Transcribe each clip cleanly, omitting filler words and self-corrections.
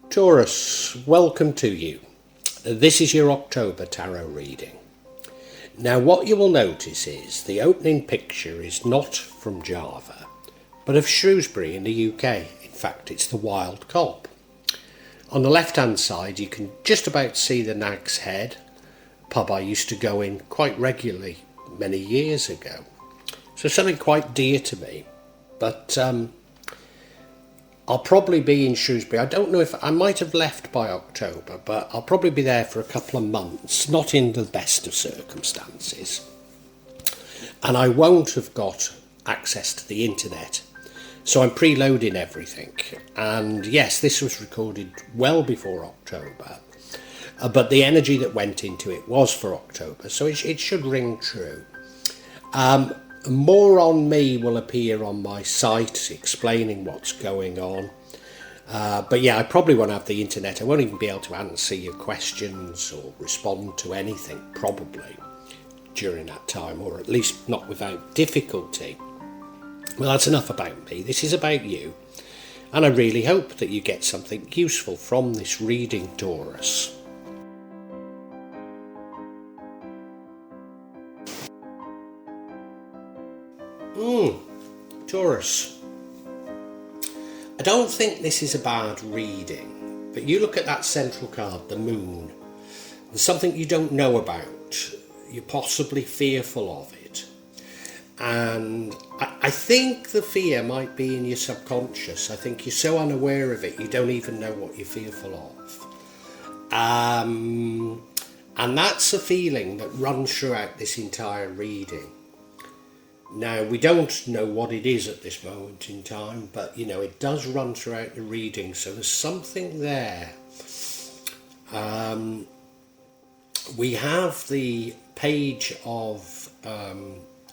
Taurus, welcome to you. This is your October tarot reading. Now what you will notice is the opening picture is not from Java, but of Shrewsbury in the UK. In fact, it's the Wild Cob. On the left hand side you can just about see the Nag's Head, pub I used to go in quite regularly many years ago. So something quite dear to me, but I'll probably be in Shrewsbury. I don't know if I might have left by October, but I'll probably be there for a couple of months, not in the best of circumstances. And I won't have got access to the internet. So I'm preloading everything. And yes, this was recorded well before October, but the energy that went into it was for October, so it should ring true. More on me will appear on my site explaining what's going on. But yeah, I probably won't have the internet. I won't even be able to answer your questions or respond to anything probably during that time, or at least not without difficulty. Well, that's enough about me. This is about you. And I really hope that you get something useful from this reading, Taurus. Taurus, I don't think this is a bad reading, but you look at that central card, the moon. There's something you don't know about. You're possibly fearful of it. And I think the fear might be in your subconscious. I think you're so unaware of it, you don't even know what you're fearful of. And that's a feeling that runs throughout this entire reading. Now, we don't know what it is at this moment in time, but it does run throughout the reading, so there's something there. We have the page of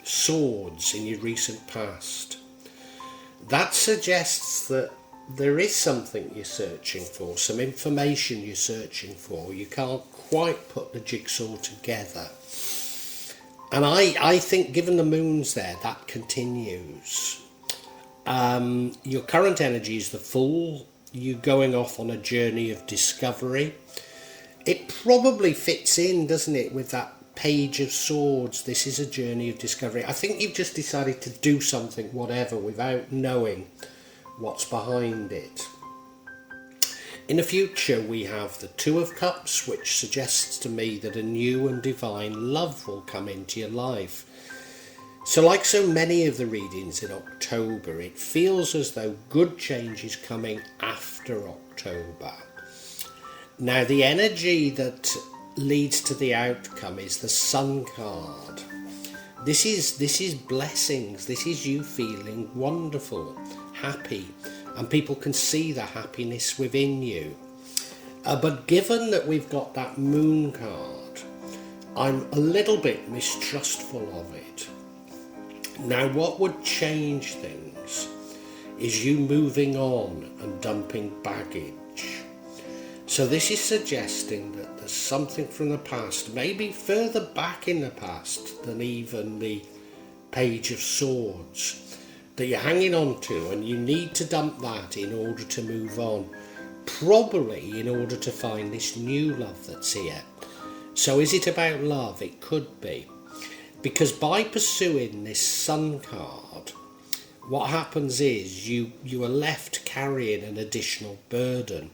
swords in your recent past. That suggests that there is something you're searching for, some information you're searching for. You can't quite put the jigsaw together. And I think, given the moon's there, that continues. Your current energy is the Fool. You going off on a journey of discovery. It probably fits in, doesn't it, with that page of swords. This is a journey of discovery. I think you've just decided to do something, whatever, without knowing what's behind it. In the future, we have the Two of Cups, which suggests to me that a new and divine love will come into your life. So like so many of the readings in October, it feels as though good change is coming after October. Now, the energy that leads to the outcome is the Sun card. This is blessings. This is you feeling wonderful, happy. And people can see the happiness within you. But given that we've got that moon card, I'm a little bit mistrustful of it. Now, what would change things is you moving on and dumping baggage. So this is suggesting that there's something from the past, maybe further back in the past than even the Page of Swords, that you're hanging on to, and you need to dump that in order to move on, probably in order to find this new love that's here. So is it about love? It could be, because by pursuing this Sun card, what happens is you are left carrying an additional burden.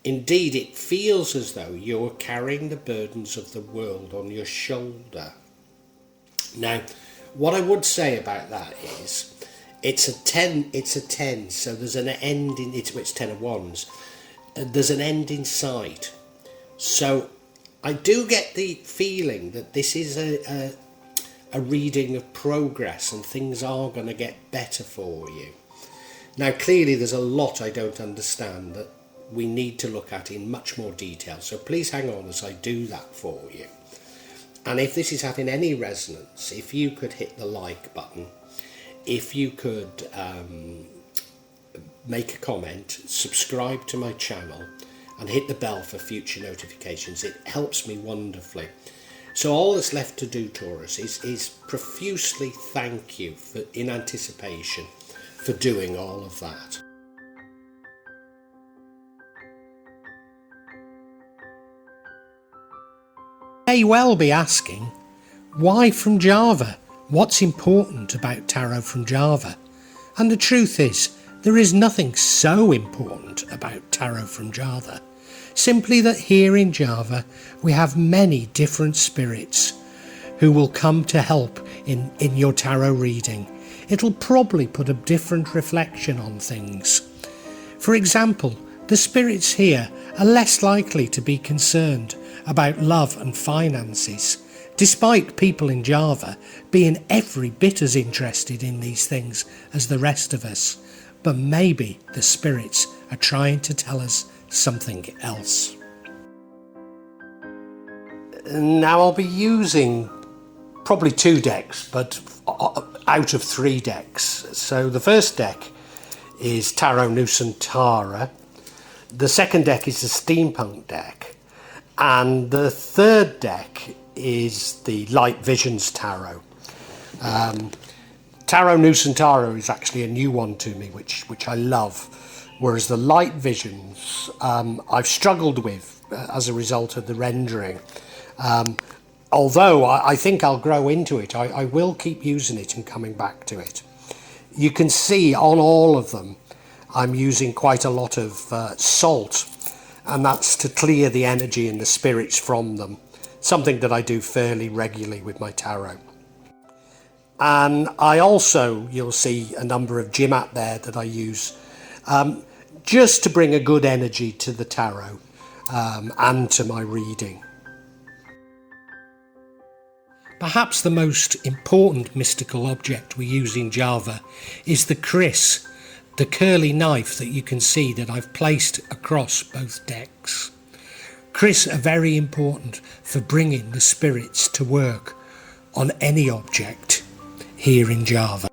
Indeed, it feels as though you're carrying the burdens of the world on your shoulder. Now, what I would say about that is, it's a 10, so there's an end in it. It's 10 of Wands. There's an end in sight. So I do get the feeling that this is a reading of progress, and things are going to get better for you. Now, clearly there's a lot I don't understand that we need to look at in much more detail, so please hang on as I do that for you. And if this is having any resonance, if you could hit the like button, if you could make a comment, subscribe to my channel and hit the bell for future notifications, it helps me wonderfully. So all that's left to do, Taurus, is profusely thank you in anticipation for doing all of that. may well be asking, why from Java? What's important about tarot from Java? And the truth is, there is nothing so important about tarot from Java. Simply that here in Java, we have many different spirits who will come to help in your tarot reading. It'll probably put a different reflection on things. For example, the spirits here are less likely to be concerned about love and finances, despite people in Java being every bit as interested in these things as the rest of us. But maybe the spirits are trying to tell us something else. Now I'll be using probably 2 decks, but out of 3 decks. So the first deck is Tarot Nusantara, the second deck is the Steampunk deck, and the third deck is the Light Visions Tarot. Tarot Nusantara is actually a new one to me, which I love, whereas the Light Visions I've struggled with as a result of the rendering. Although I think I'll grow into it, I will keep using it and coming back to it. You can see on all of them I'm using quite a lot of salt, and that's to clear the energy and the spirits from them, something that I do fairly regularly with my tarot. And I also, you'll see a number of Jimat there that I use just to bring a good energy to the tarot and to my reading. Perhaps the most important mystical object we use in Java is the kris, the curly knife that you can see that I've placed across both decks. Kris are very important for bringing the spirits to work on any object here in Java.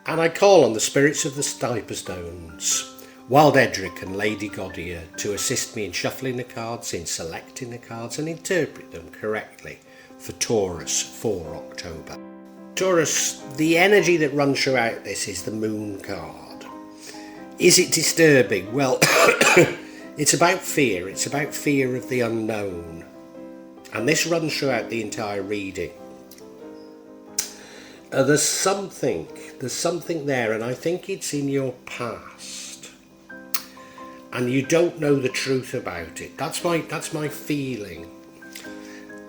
And I call on the spirits of the Stiper Stones, Wild Edric and Lady Godier, to assist me in shuffling the cards, in selecting the cards and interpret them correctly for Taurus for October. Taurus, the energy that runs throughout this is the Moon card. Is it disturbing? Well, it's about fear. It's about fear of the unknown. And this runs throughout the entire reading. There's something there, and I think it's in your past. And you don't know the truth about it. That's my feeling.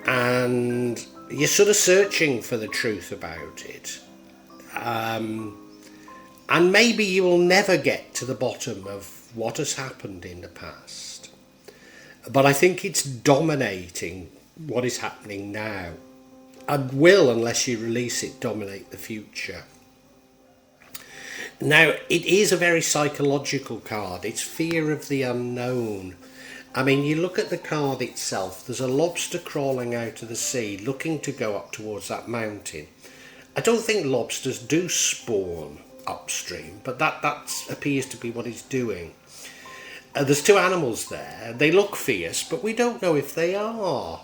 And you're sort of searching for the truth about it. And maybe you will never get to the bottom of what has happened in the past. But I think it's dominating what is happening now. And will, unless you release it, dominate the future. Now, it is a very psychological card. It's fear of the unknown. I mean, you look at the card itself, there's a lobster crawling out of the sea, looking to go up towards that mountain. I don't think lobsters do spawn upstream, but that appears to be what he's doing. There's 2 animals there. They look fierce, but we don't know if they are.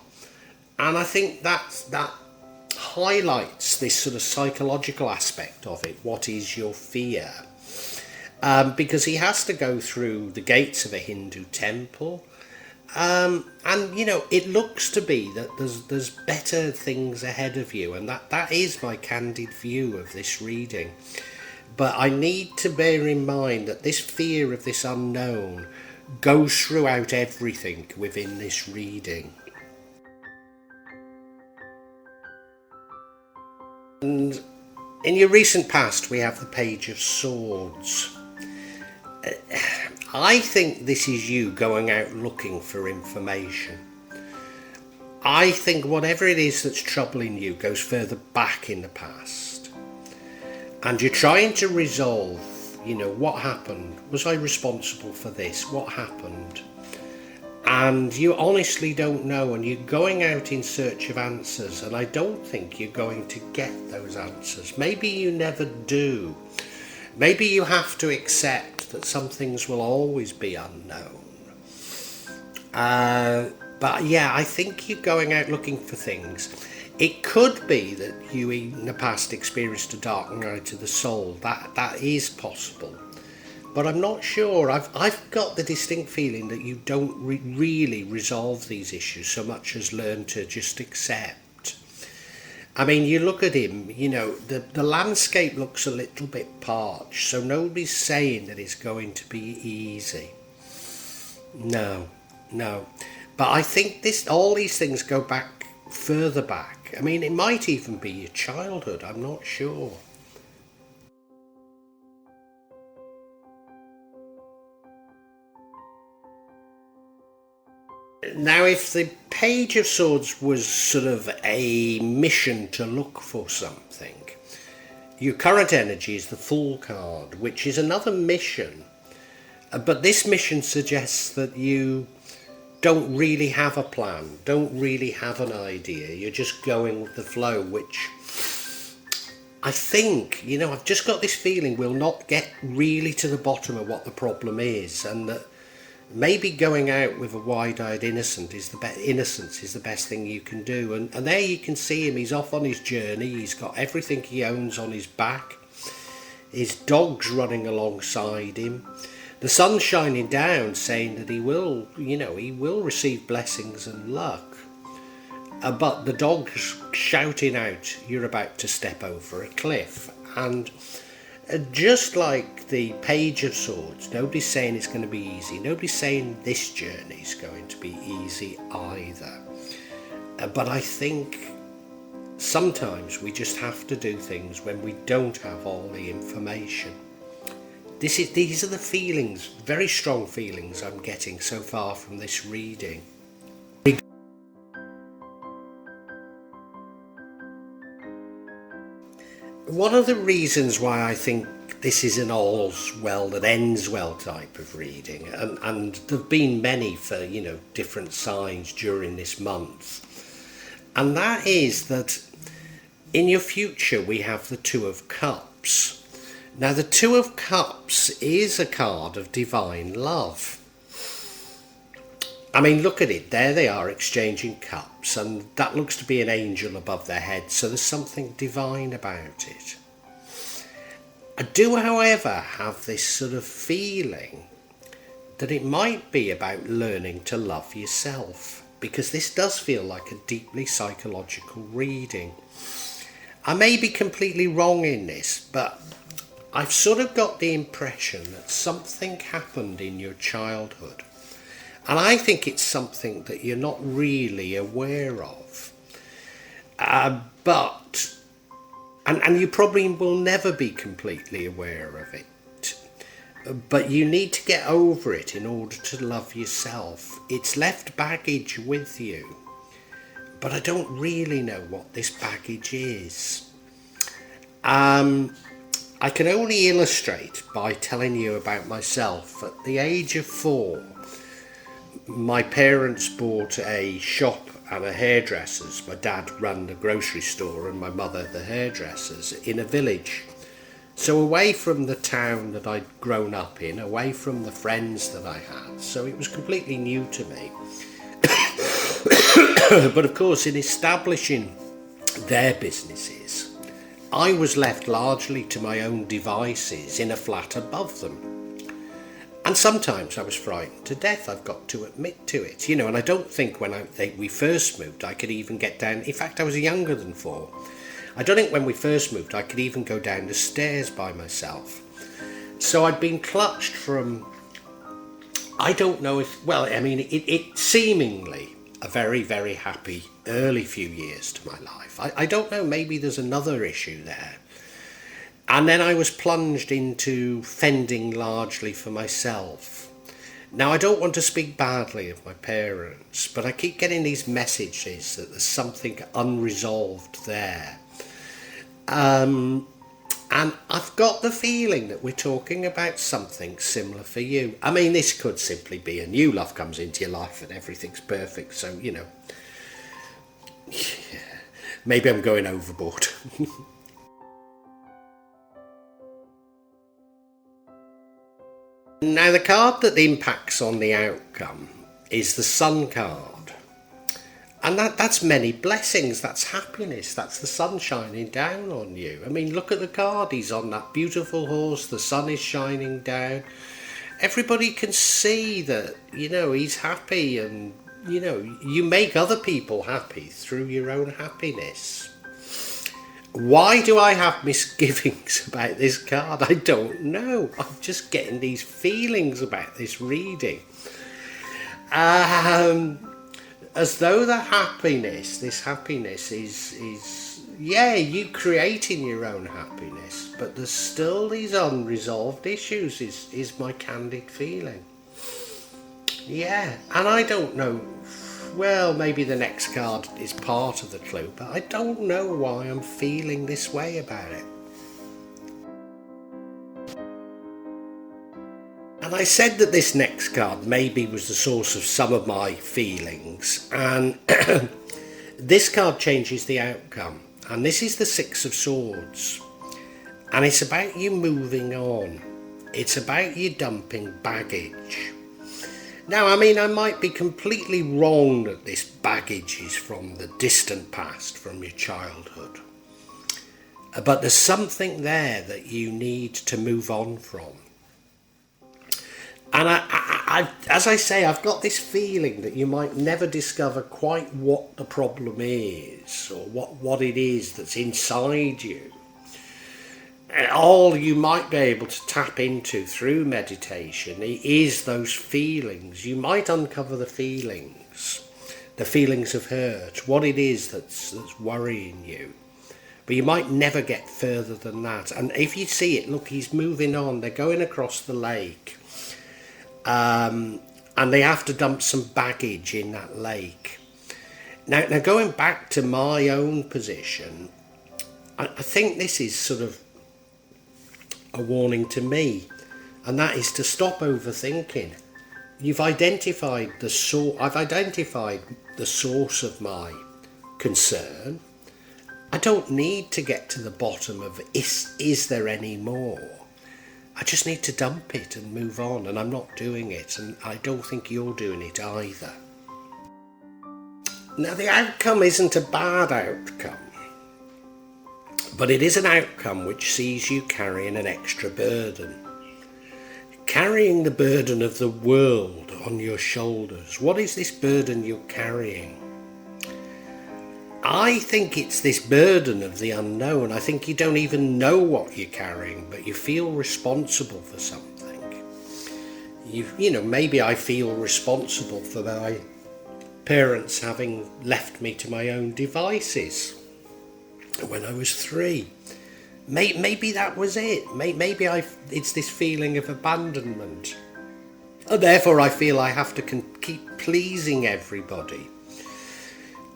And I think that highlights this sort of psychological aspect of it. What is your fear? Because he has to go through the gates of a Hindu temple. And you know, it looks to be that there's better things ahead of you, and that is my candid view of this reading. But I need to bear in mind that this fear of this unknown goes throughout everything within this reading. And in your recent past, we have the Page of Swords. I think this is you going out looking for information. I think whatever it is that's troubling you goes further back in the past. And you're trying to resolve, you know, what happened? Was I responsible for this? What happened? And you honestly don't know, and you're going out in search of answers, and I don't think you're going to get those answers. Maybe you never do. Maybe you have to accept that some things will always be unknown. But yeah, I think you're going out looking for things. It could be that you in the past experienced a dark night of the soul. That is possible. but I'm not sure. I've got the distinct feeling that you don't really resolve these issues so much as learn to just accept. I mean, you look at him, the landscape looks a little bit parched, so nobody's saying that it's going to be easy. No, no. But I think all these things go back further back. I mean, it might even be your childhood, I'm not sure. Now, if the Page of Swords was sort of a mission to look for something, your current energy is the Fool card, which is another mission. But this mission suggests that you don't really have a plan, don't really have an idea. You're just going with the flow, which I think, I've just got this feeling we'll not get really to the bottom of what the problem is, and that maybe going out with a wide-eyed innocence is the best thing you can do. And there you can see him, he's off on his journey, he's got everything he owns on his back, his dog's running alongside him, the sun's shining down saying that he will receive blessings and luck. But the dog's shouting out, you're about to step over a cliff. And just like the Page of Swords, nobody's saying it's going to be easy. Nobody's saying this journey is going to be easy either. But I think sometimes we just have to do things when we don't have all the information. These are the feelings, very strong feelings I'm getting so far from this reading. One of the reasons why I think this is an all's well that ends well type of reading, and there have been many for different signs during this month, and that is that in your future we have the Two of Cups. Now, the Two of Cups is a card of divine love. I mean, look at it. There they are exchanging cups, and that looks to be an angel above their head, so there's something divine about it. I do, however, have this sort of feeling that it might be about learning to love yourself, because this does feel like a deeply psychological reading. I may be completely wrong in this, but I've sort of got the impression that something happened in your childhood, and I think it's something that you're not really aware of. And you probably will never be completely aware of it. But you need to get over it in order to love yourself. It's left baggage with you, but I don't really know what this baggage is. I can only illustrate by telling you about myself. At the age of 4, my parents bought a shop and a hairdresser's. My dad ran the grocery store and my mother the hairdresser's in a village. So away from the town that I'd grown up in, away from the friends that I had. So it was completely new to me. But of course, in establishing their businesses, I was left largely to my own devices in a flat above them. And sometimes I was frightened to death, I've got to admit to it. And I don't think when we first moved I could even get down. In fact, I was younger than 4. I don't think when we first moved I could even go down the stairs by myself. So I'd been clutched from, I don't know if, it seemingly a very, very happy early few years to my life. I don't know, maybe there's another issue there. And then I was plunged into fending largely for myself. Now, I don't want to speak badly of my parents, but I keep getting these messages that there's something unresolved there. And I've got the feeling that we're talking about something similar for you. I mean, this could simply be a new love comes into your life and everything's perfect. So, maybe I'm going overboard. Now, the card that impacts on the outcome is the Sun card. And that's many blessings, that's happiness, that's the sun shining down on you. I mean, look at the card, he's on that beautiful horse, the sun is shining down. Everybody can see that, he's happy, and, you make other people happy through your own happiness. Why do I have misgivings about this card? I don't know. I'm just getting these feelings about this reading. As though this happiness is you creating your own happiness, but there's still these unresolved issues, is my candid feeling. Yeah, and I don't know, well, maybe the next card is part of the clue, but I don't know why I'm feeling this way about it. And I said that this next card maybe was the source of some of my feelings, and this card changes the outcome, and this is the Six of Swords, and it's about you moving on. It's about you dumping baggage. Now, I mean, I might be completely wrong that this baggage is from the distant past, from your childhood, but there's something there that you need to move on from. And as I say, I've got this feeling that you might never discover quite what the problem is, or what it is that's inside you. And all you might be able to tap into through meditation is those feelings. You might uncover the feelings of hurt, what it is that's worrying you. But you might never get further than that. And if you see it, look, he's moving on. They're going across the lake. And they have to dump some baggage in that lake. Now going back to my own position, I think this is sort of a warning to me, and that is to stop overthinking. I've identified the source of my concern. I don't need to get to the bottom of is there any more? I just need to dump it and move on, and I'm not doing it, and I don't think you're doing it either. Now, the outcome isn't a bad outcome, but it is an outcome which sees you carrying an extra burden. Carrying the burden of the world on your shoulders. What is this burden you're carrying? I think it's this burden of the unknown. I think you don't even know what you're carrying, but you feel responsible for something. Maybe I feel responsible for my parents having left me to my own devices when I was 3. Maybe that was it. Maybe it's this feeling of abandonment. And therefore I feel I have to keep pleasing everybody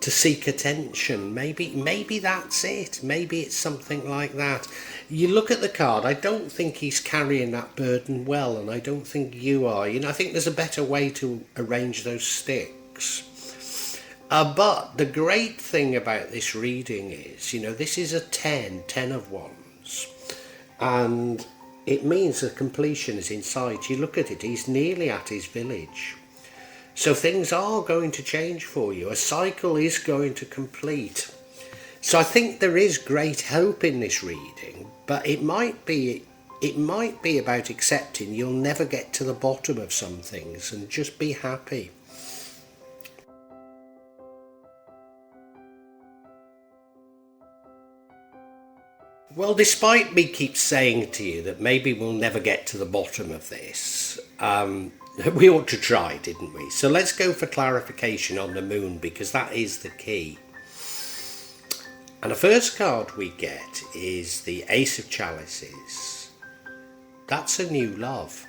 to seek attention. Maybe that's it. Maybe it's something like that. You look at the card, I don't think he's carrying that burden well, and I don't think you are. I think there's a better way to arrange those sticks. But the great thing about this reading is, this is a 10 of wands, and it means the completion is in sight. You look at it, he's nearly at his village. So things are going to change for you. A cycle is going to complete. So I think there is great hope in this reading, but it might be about accepting you'll never get to the bottom of some things and just be happy. Well, despite me keep saying to you that maybe we'll never get to the bottom of this, we ought to try, didn't we? So let's go for clarification on the moon, because that is the key. And the first card we get is the Ace of Chalices. That's a new love.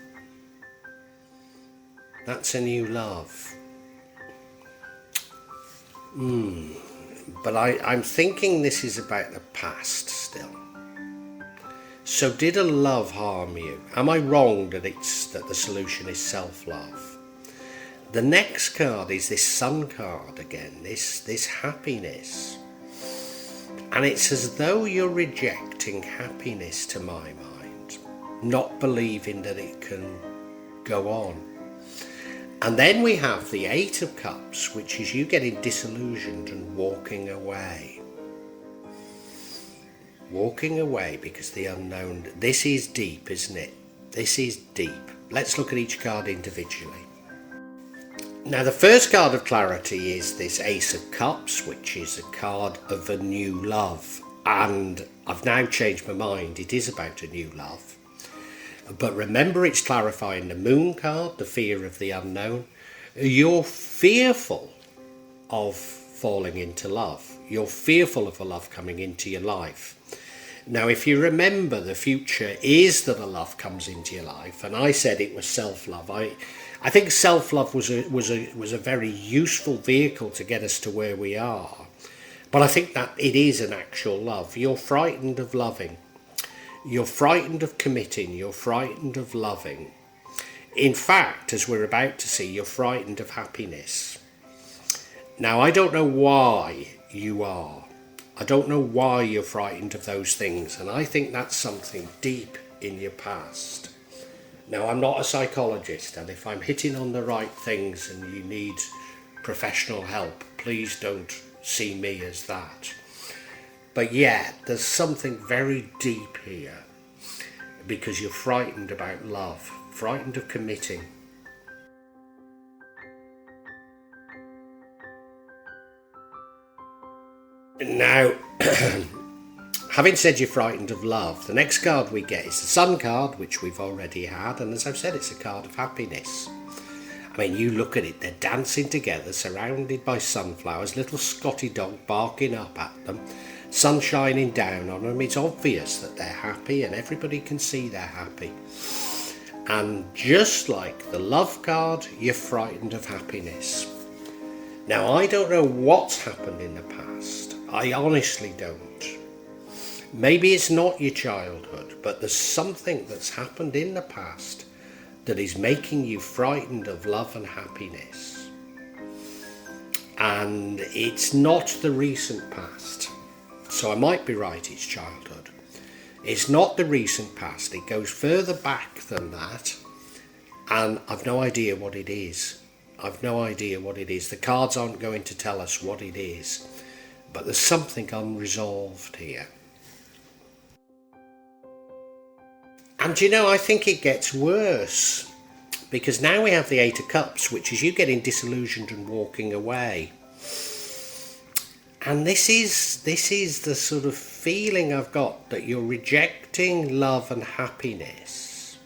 That's a new love. But I'm thinking this is about the past still. So did a love harm you? Am I wrong that the solution is self-love? The next card is this Sun card again, this happiness. And it's as though you're rejecting happiness, to my mind, not believing that it can go on. And then we have the Eight of Cups, which is you getting disillusioned and walking away. Walking away because the unknown. This is deep, isn't it? This is deep. Let's look at each card individually. Now, the first card of clarity is this Ace of Cups, which is a card of a new love. And I've now changed my mind. It is about a new love. But remember, it's clarifying the Moon card, the fear of the unknown. You're fearful of falling into love. You're fearful of a love coming into your life. Now, if you remember, the future is that a love comes into your life. And I said it was self-love. I think self-love was a very useful vehicle to get us to where we are. But I think that it is an actual love. You're frightened of loving. You're frightened of committing. You're frightened of loving. In fact, as we're about to see, you're frightened of happiness. Now, I don't know why you are. I don't know why you're frightened of those things. And I think that's something deep in your past. Now, I'm not a psychologist, and if I'm hitting on the right things and you need professional help, please don't see me as that. But yeah, there's something very deep here because you're frightened about love, frightened of committing. Now, having said you're frightened of love, the next card we get is the Sun card, which we've already had, and as I've said, it's a card of happiness. I mean, you look at it, they're dancing together, surrounded by sunflowers, little Scotty dog barking up at them, sun shining down on them. It's obvious that they're happy, and everybody can see they're happy. And just like the Love card, you're frightened of happiness. Now, I don't know what's happened in the past. I honestly don't. Maybe it's not your childhood, but there's something that's happened in the past that is making you frightened of love and happiness. And it's not the recent past. So I might be right, it's childhood. It's not the recent past. It goes further back than that. And I've no idea what it is. I've no idea what it is. The cards aren't going to tell us what it is. But there's something unresolved here. And you know, I think it gets worse. Because now we have the Eight of Cups, which is you getting disillusioned and walking away. And this is the sort of feeling I've got that you're rejecting love and happiness.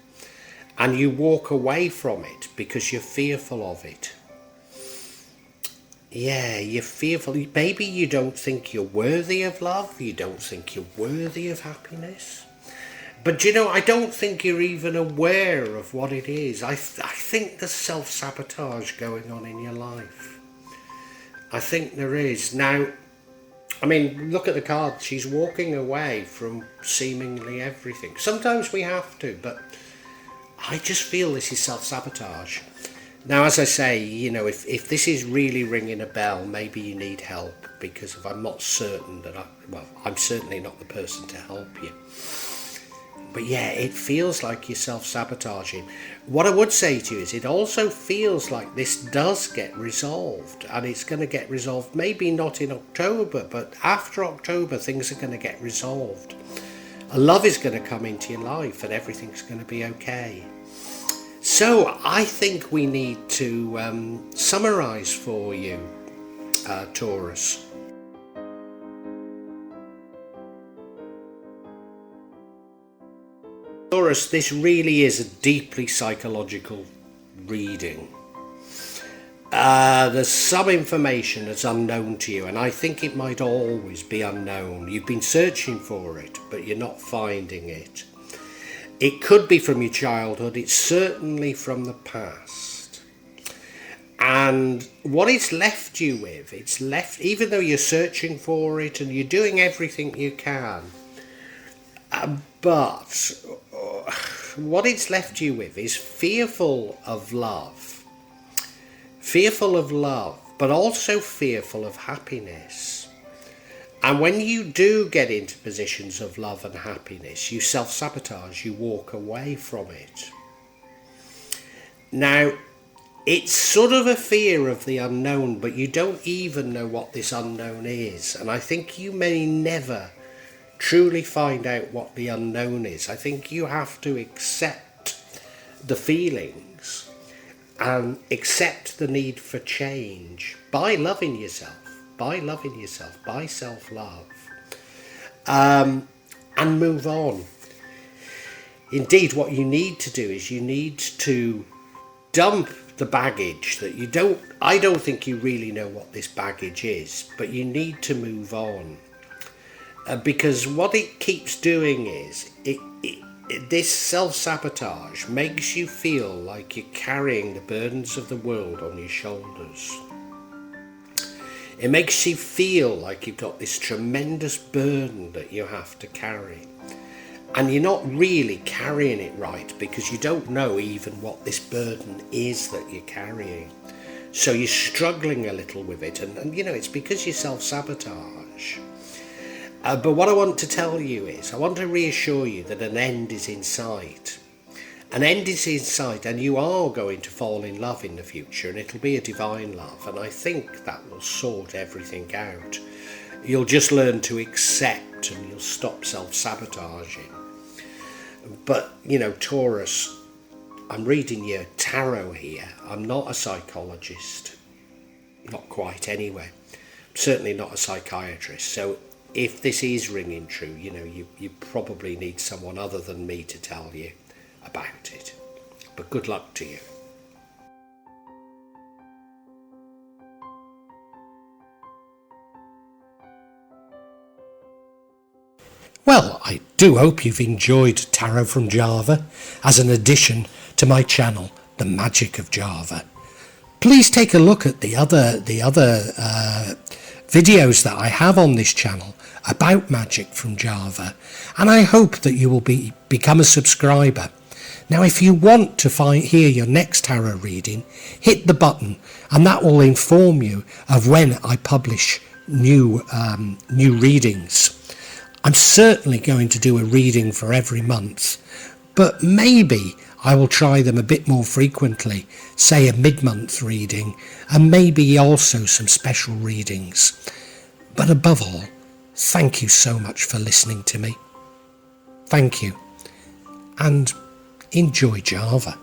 And you walk away from it because you're fearful of it. Yeah, you're fearful. Maybe you don't think you're worthy of love. You don't think you're worthy of happiness. But you know, I don't think you're even aware of what it is. I think there's self-sabotage going on in your life. I think there is. Now, I mean, look at the card. She's walking away from seemingly everything. Sometimes we have to, but I just feel this is self-sabotage. Now, as I say, you know, if this is really ringing a bell, maybe you need help, because if I'm not certain that I'm certainly not the person to help you. But yeah, it feels like you're self-sabotaging. What I would say to you is it also feels like this does get resolved, and it's going to get resolved maybe not in October, but after October things are going to get resolved. A love is going to come into your life and everything's going to be okay. So I think we need to summarise for you, Taurus. Taurus, this really is a deeply psychological reading. There's some information that's unknown to you, and I think it might always be unknown. You've been searching for it, but you're not finding it. It could be from your childhood, it's certainly from the past. And what it's left you with, even though you're searching for it and you're doing everything you can, but what it's left you with is fearful of love, but also fearful of happiness. And when you do get into positions of love and happiness, you self-sabotage, you walk away from it. Now, it's sort of a fear of the unknown, but you don't even know what this unknown is. And I think you may never truly find out what the unknown is. I think you have to accept the feelings and accept the need for change by loving yourself, by self-love, and move on. Indeed, what you need to do is you need to dump the baggage that I don't think you really know what this baggage is, but you need to move on. Because what it keeps doing is, this self-sabotage makes you feel like you're carrying the burdens of the world on your shoulders. It makes you feel like you've got this tremendous burden that you have to carry. And you're not really carrying it right, because you don't know even what this burden is that you're carrying. So you're struggling a little with it, and it's because you self-sabotage. But what I want to tell you is, I want to reassure you that an end is in sight. An end is in sight, and you are going to fall in love in the future, and it'll be a divine love, and I think that will sort everything out. You'll just learn to accept, and you'll stop self-sabotaging. But, Taurus, I'm reading your tarot here. I'm not a psychologist. Not quite, anyway. I'm certainly not a psychiatrist. So if this is ringing true, you probably need someone other than me to tell you about it. But good luck to you. Well, I do hope you've enjoyed Tarot from Java as an addition to my channel, The Magic of Java. Please take a look at the other videos that I have on this channel about magic from Java, and I hope that you will become a subscriber. Now, if you want to hear your next tarot reading, hit the button, and that will inform you of when I publish new readings. I'm certainly going to do a reading for every month, but maybe I will try them a bit more frequently, say a mid-month reading, and maybe also some special readings. But above all, thank you so much for listening to me. Thank you, and enjoy Java.